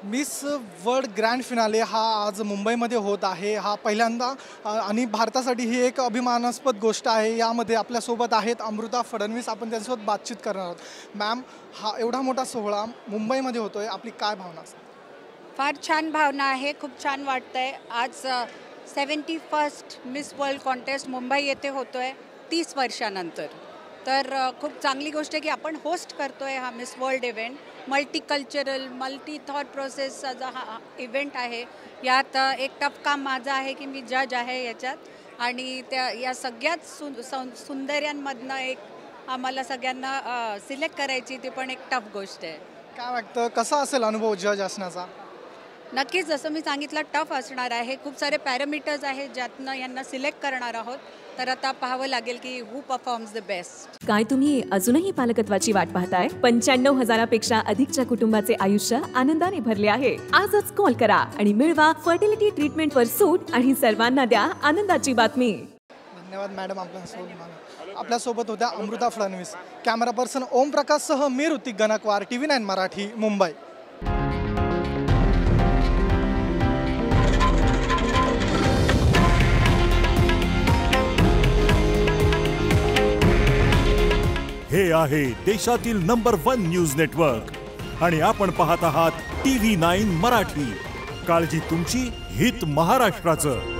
Miss world grand finale हा आज मुंबईमध्ये होत आहे. हा पहिल्यांदा आणि भारतासाठी ही एक अभिमानास्पद गोष्ट आहे. यामध्ये आपल्यासोबत आहेत अमृता फडणवीस. आपण त्यांच्यासोबत बातचीत करणार आहोत. मॅम, हा एवढा मोठा सोहळा मुंबईमध्ये होतोय, आपली काय भावना असते? फार छान भावना आहे. खूप छान वाटतंय. आज 71st miss world contest Mumbai येथे होतोय 30 वर्षानंतर. तर खूप चांगली गोष्ट आहे की आपण होस्ट करतोय हा miss world event. Multicultural, multi thought प्रोसेसचा हा इव्हेंट आहे. यात एक टफ काम माझं आहे की मी जज आहे याच्यात आणि या सगळ्यात सुंदर्यांमधनं एक आम्हाला सगळ्यांना सिलेक्ट करायची, ती पण एक टफ गोष्ट आहे. काय वाटतं, कसा असेल अनुभव जज असण्याचा? नक्कीच, जसं मी सांगितलं, टफ असणार आहे. खूप सारे पॅरामीटर्स आहेत ज्यातनं यांना सिलेक्ट करणार आहोत. तर आता पाहावं लागेल की हू परफॉर्म्स द बेस्ट. काय तुम्ही अजूनही पालकत्वाची वाट पाहताय? 95,000पेक्षा अधिकच्या कुटुंबाचे आयुष्य आनंदाने भरले आहे. आजच कॉल करा आणि मिळवा फर्टिलिटी ट्रीटमेंटवर सूट आणि सर्वांना द्या आनंदाची बातमी. धन्यवाद मॅडम. आपल्यासोबत होत्या अमृता फडणवीस. कॅमेरा पर्सन ओम प्रकाशसह मी ऋतिक गणकवार, TV9 मराठी, मुंबई. हे आहे देशातील नंबर 1 न्यूज नेटवर्क आणि आपण पाहत आहात TV9 मराठी. काळजी तुमची, हित महाराष्ट्राचं.